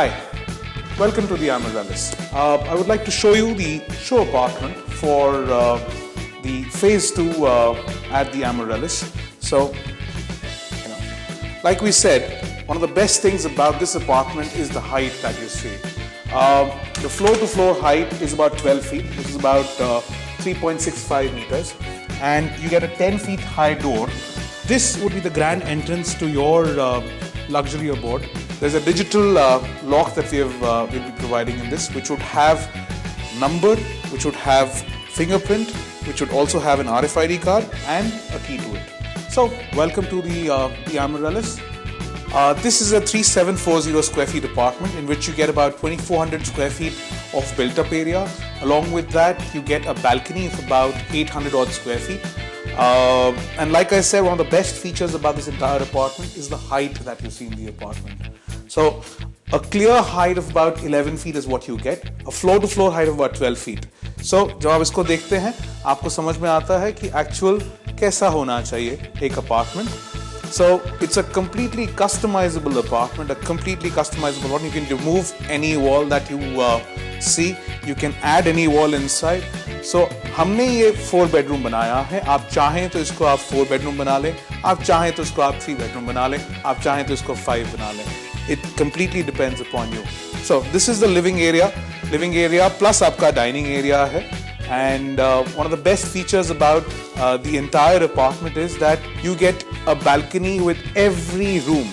Hi, welcome to the Amaryllis. I would like to show you the show apartment for the phase 2 at the Amaryllis. So, like we said, one of the best things about this apartment is the height that you see. The floor-to-floor height is about 12 feet, which is about 3.65 meters, and you get a 10 feet high door. This would be the grand entrance to your luxury abode. There's a digital lock that we'll be providing in this, which would have number, which would have fingerprint, which would also have an RFID card and a key to it. So, welcome to the Amaryllis. This is a 3740 square feet apartment in which you get about 2400 square feet of built-up area. Along with that, you get a balcony of about 800 odd square feet. And like I said, one of the best features about this entire apartment is the height that you see in the apartment. So, a clear height of about 11 feet is what you get. A floor-to-floor height of about 12 feet. So, जब आप इसको देखते हैं, आपको समझ में आता है कि actual कैसा होना चाहिए एक apartment. So it's a completely customizable apartment, a completely customizable one. You can remove any wall that you see. You can add any wall inside. So हमने ये 4 bedroom बनाया है. आप चाहें तो इसको आप 4 bedroom बना लें. आप चाहें तो इसको आप 3 bedroom बना लें. आप चाहें तो इसको 5 बना लें. It completely depends upon you. So this is the living area plus आपका dining area है. And one of the best features about the entire apartment is that you get a balcony with every room.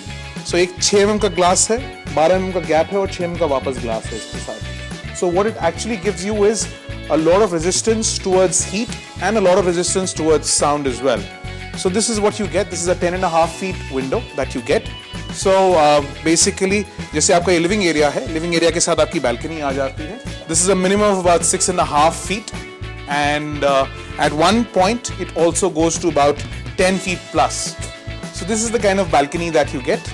So एक 6 mm का glass है, 12 mm का gap है और 6 mm का वापस glass है इसके साथ. So what it actually gives you is a lot of resistance towards heat and a lot of resistance towards sound as well. So this is what you get. This is a 10.5 feet window that you get. So basically जैसे आपका ये living area है, living area के साथ आपकी balcony आ जाती है. This is a minimum of about 6.5 feet. And at one point it also goes to about 10 feet plus. So this is the kind of balcony that you get.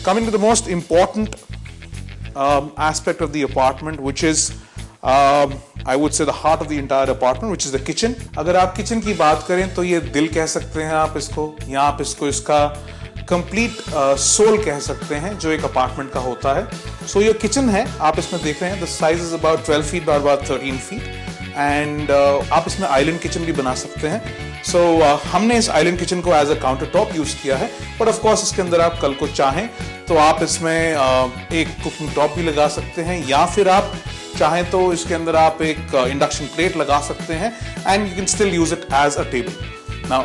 Coming to the most important aspect of the apartment, which is I would say the heart of the entire apartment, which is the kitchen. अगर आप kitchen की बात करें तो ये दिल कह सकते हैं आप इसको, या आप इसको इसका कंप्लीट सोल कह सकते हैं जो एक अपार्टमेंट का होता है. सो ये किचन है, आप इसमें देख रहे हैं, the size is about 12 feet by about 13 feet and आप इसमें आइलैंड किचन भी बना सकते हैं. सो हमने इस आइलैंड किचन को as a countertop use किया है, बट ऑफ कोर्स इसके अंदर आप कल को चाहें तो आप इसमें एक कुकिंग टॉप भी लगा सकते हैं, या फिर आप चाहें तो इसके अंदर आप एक इंडक्शन प्लेट लगा सकते हैं and you can still use it as a table. Now,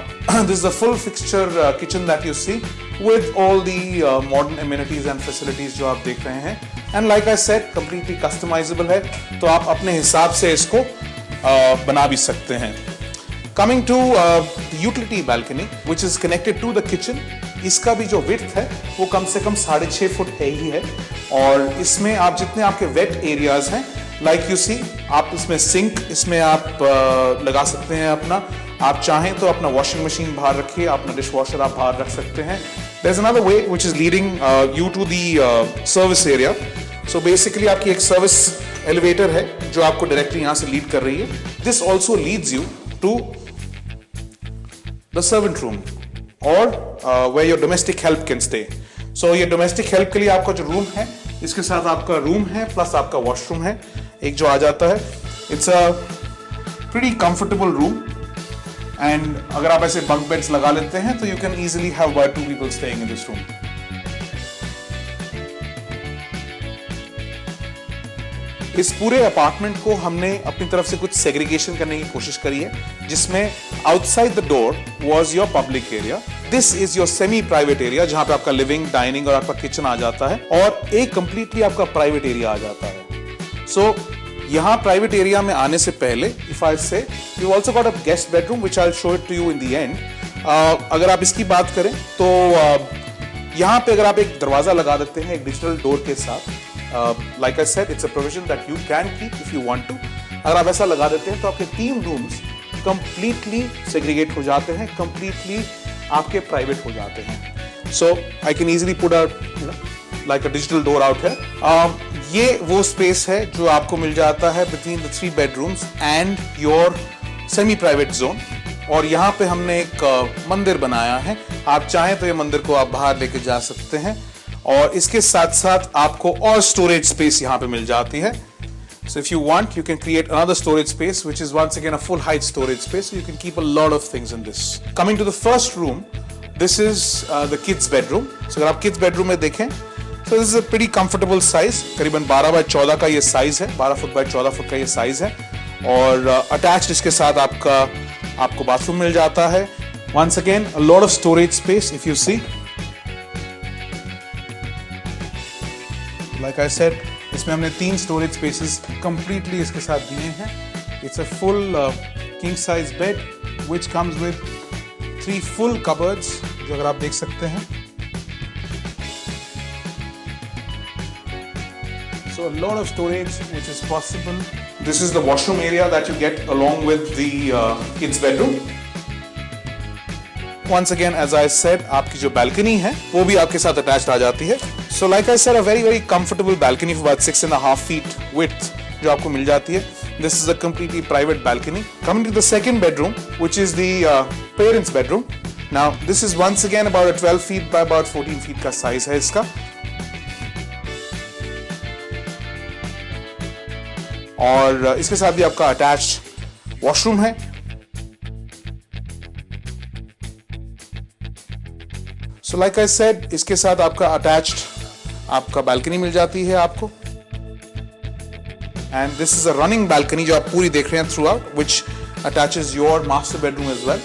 this is a full fixture kitchen that you see with all the modern amenities and facilities जो आप देख रहे हैं. And like I said, completely customizable है, तो आप अपने हिसाब से इसको बना भी सकते हैं. Coming to the utility balcony, which is connected to the kitchen, इसका भी जो width है वो कम से कम 6.5 फुट है ही है. और इसमें आप जितने आपके wet areas हैं, like you see, आप इसमें सिंक इसमें आप लगा सकते हैं अपना. आप चाहें तो अपना वॉशिंग मशीन बाहर रखिए, अपना डिश वॉशर आप बाहर रख सकते हैं. There's another way which is leading you to the service area. So basically आपकी एक सर्विस एलिवेटर है जो आपको डायरेक्टली यहाँ से लीड कर रही है. This also leads you to the servant room or where your domestic help can stay. So ये domestic help के लिए आपका जो रूम है, इसके साथ आपका रूम है प्लस आपका वॉशरूम है एक जो आ जाता है. It's a pretty comfortable room. And अगर आप ऐसे बंक बेड्स लगा लेते हैं तो you can easily have 2 people staying in this room. इस पूरे अपार्टमेंट को हमने अपनी तरफ से कुछ सेग्रीगेशन करने की कोशिश करी है, जिसमें outside the door was your public area. This is your semi private area जहां पे आपका लिविंग, डाइनिंग और आपका किचन आ जाता है, और एक कंप्लीटली आपका प्राइवेट एरिया आ जाता है. सो यहाँ प्राइवेट एरिया में आने से पहले, if I say, you also got a guest bedroom which I show it to you in the end. अगर आप इसकी बात करें तो यहाँ पे अगर आप एक दरवाजा लगा देते हैं एक डिजिटल डोर के साथ, like I said, it's a provision that you can keep if you want to. अगर आप ऐसा लगा देते हैं तो आपके 3 रूम्स कंप्लीटली सेग्रीगेट हो जाते हैं, कंप्लीटली आपके प्राइवेट हो जाते हैं. So I can easily put a like a digital door out है. ये वो स्पेस है जो आपको मिल जाता है between the 3 bedrooms and your semi private zone. और यहाँ पे हमने एक मंदिर बनाया है। आप चाहें तो ये मंदिर को आप बाहर लेके जा सकते हैं और इसके साथ साथ आपको और स्टोरेज स्पेस यहाँ पे मिल जाती है। So if you want, you can create another storage space, which is once again a full height storage space. So you can keep a lot of things in this. Coming to the first room, this is the kids bedroom. So अगर आप kids bedroom में देखें, so this is a pretty comfortable size. करीबन 12 by 14 का ये size है, 12 foot by 14 foot का ये size है और attached इसके साथ आपको बाथरूम मिल जाता है. Once again, a lot of storage space if you see. Like I said, इसमें हमने 3 स्टोरेज स्पेसेस कंप्लीटली इसके साथ दिए हैं. It's a full king size bed which comes with 3 full cupboards, जो अगर आप देख सकते हैं. So a lot of storage which is possible. This is the washroom area that you get along with the kids bedroom. Once again, as I said, आपकी जो balcony है वो भी आपके साथ attached आ जाती है. So like I said, a very comfortable balcony of about 6.5 feet width जो आपको मिल जाती है. This is a completely private balcony. Coming to the second bedroom, which is the parents' bedroom. Now this is once again about a 12 feet by about 14 feet का size है इसका. और इसके साथ भी आपका attached washroom है. So like I said, इसके साथ आपका attached आपका balcony मिल जाती है आपको. And this is a running balcony जो आप पूरी देख रहे हैं throughout, which attaches your master bedroom as well.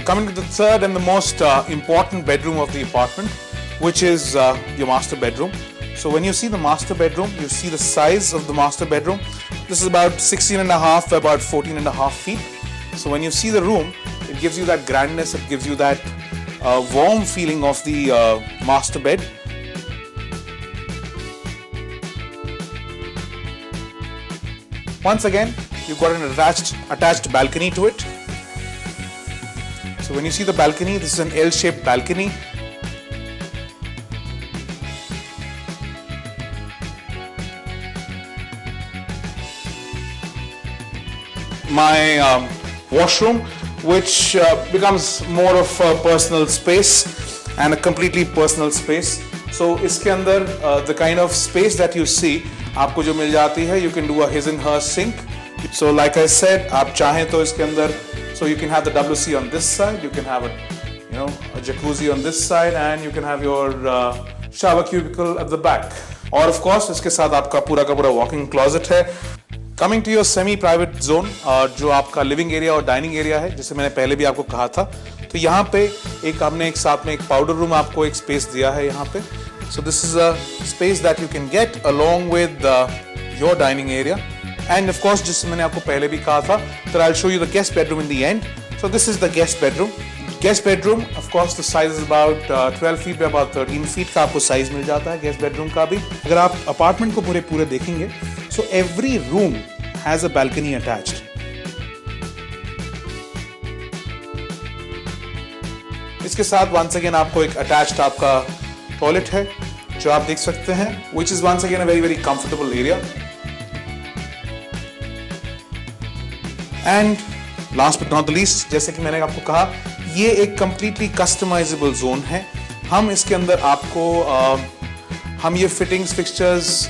Coming to the third and the most important bedroom of the apartment, which is your master bedroom. So when you see the master bedroom, you see the size of the master bedroom. This is about 16.5 by about 14.5 feet. So when you see the room, it gives you that grandness, it gives you that warm feeling of the master bed. Once again, you've got an attached balcony to it. So when you see the balcony, this is an L-shaped balcony. My washroom, which becomes more of a personal space and a completely personal space. So इसके अंदर the kind of space that you see आपको जो मिल जाती है, you can do a his and her sink. So like I said, आप चाहें तो इसके अंदर, so you can have the WC on this side, you can have a jacuzzi on this side, and you can have your shower cubicle at the back. और of course इसके साथ आपका पूरा का पूरा walk-in closet है. Coming to your semi-private zone, जो आपका लिविंग एरिया और डाइनिंग एरिया है, जैसे मैंने पहले भी आपको कहा था, तो यहाँ पे हमने एक साथ में एक पाउडर रूम आपको एक स्पेस दिया है यहाँ पे. So this is a space that you can get along with your dining area, and of course जिससे मैंने आपको पहले भी कहा था, that I'll show you the guest bedroom in the end. So this is the guest bedroom. Guest bedroom, of course, the size is about 12 feet by about 13 feet का आपको size मिल जाता है guest bedroom का भी. अगर आप apartment को पूरे देखेंगे, so every room has a balcony attached. इसके साथ once again आपको एक attached आपका टॉयलेट है जो आप देख सकते हैं, which is once again a very comfortable area. And last but not the least, जैसे कि मैंने आपको कहा, ये एक completely customizable zone है. हम इसके अंदर आपको हम ये फिटिंग्स फिक्सचर्स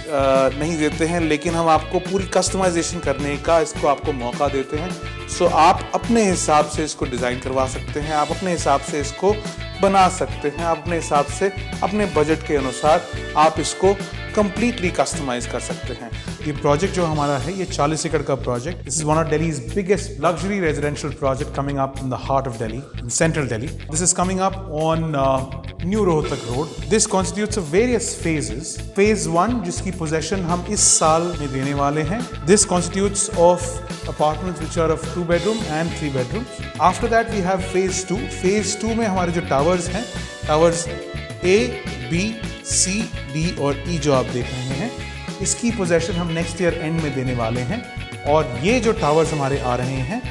नहीं देते हैं, लेकिन हम आपको पूरी कस्टमाइजेशन करने का इसको आपको मौका देते हैं. सो आप अपने हिसाब से इसको डिज़ाइन करवा सकते हैं, आप अपने हिसाब से इसको बना सकते हैं, आप अपने हिसाब से अपने बजट के अनुसार आप इसको कंप्लीटली कस्टमाइज कर सकते हैं. ये प्रोजेक्ट जो हमारा है, ये 40 एकड़ का project. This is one of Delhi's biggest luxury residential project coming up in the heart of Delhi, in central Delhi. This is coming up on new Rohtak road. This constitutes of various phases. Phase 1 जिसकी possession हम इस साल में देने वाले हैं, this constitutes of apartments which are of 2 bedroom and 3 bedrooms. After that we have phase 2. phase 2 में हमारे जो टावर्स हैं, towers A, B, C, D और E जो आप देख रहे हैं, इसकी पोजेशन हम नेक्स्ट ईयर एंड में देने वाले हैं. और ये जो टावर्स हमारे आ रहे हैं,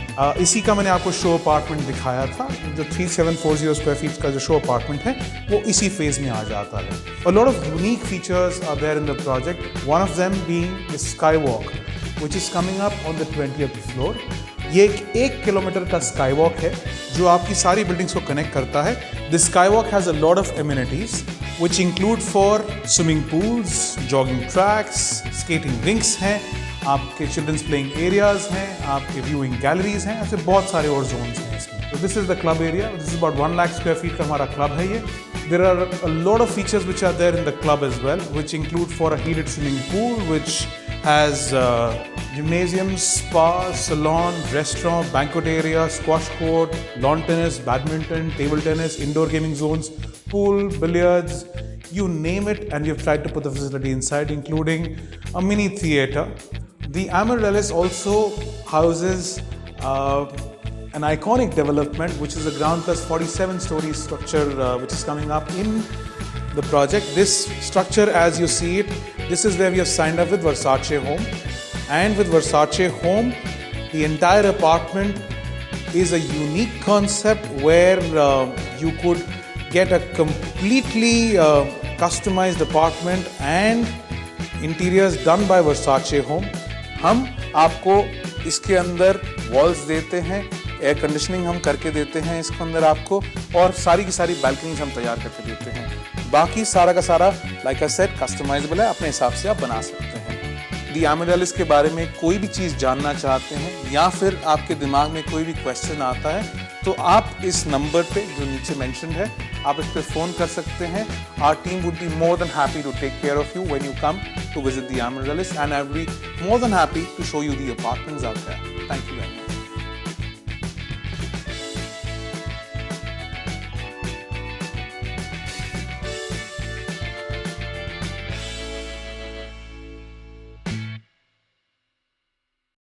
इसी का मैंने आपको शो अपार्टमेंट दिखाया था. जो 3740 स्क्वायर फीट का जो शो अपार्टमेंट है, वो इसी फेज में आ जाता है. A lot of unique features are there in the project. One of them being the skywalk, which is coming up on the 20th floor. ये एक किलोमीटर का स्काई वॉक है जो आपकी सारी बिल्डिंग्स को कनेक्ट करता है. This sky walk has a lot of amenities which include for swimming pools, jogging tracks, skating rinks हैं, आपके चिल्ड्रंस प्लेइंग एरियाज हैं, आपके व्यूइंग गैलरीज हैं, ऐसे बहुत सारे और जोन्स हैं इसमें. तो this is the club area. This is about 1 lakh square feet का हमारा क्लब है ये. There are a lot of features which are there in the club as well, which include for a heated swimming pool, which has gymnasium, spa, salon, restaurant, banquet area, squash court, lawn tennis, badminton, table tennis, indoor gaming zones, pool, billiards, you name it, and we have tried to put the facility inside, including a mini theater. The Amaryllis also houses an iconic development, which is a ground plus 47-story structure which is coming up in the project. This structure, as you see it, this is where we have signed up with Versace Home. And with Versace Home, the entire apartment is a unique concept where you could get a completely customized apartment and interiors done by Versace Home. हम आपको इसके अंदर walls देते हैं, air conditioning हम करके देते हैं इसके अंदर आपको, और सारी की सारी बैल्कनीज हम तैयार करके देते हैं. बाकी सारा का सारा लाइक आई सेड कस्टमाइजेबल है, अपने हिसाब से आप बना सकते हैं. दी एमरल्ड्स के बारे में कोई भी चीज़ जानना चाहते हैं या फिर आपके दिमाग में कोई भी क्वेश्चन आता है तो आप इस नंबर पे जो नीचे मेंशन है आप इस पे फ़ोन कर सकते हैं. Our team would be more than happy to take care of you when you come to visit the Emeralds, and I will be more than happy to show you the apartments out there. Thank you very much.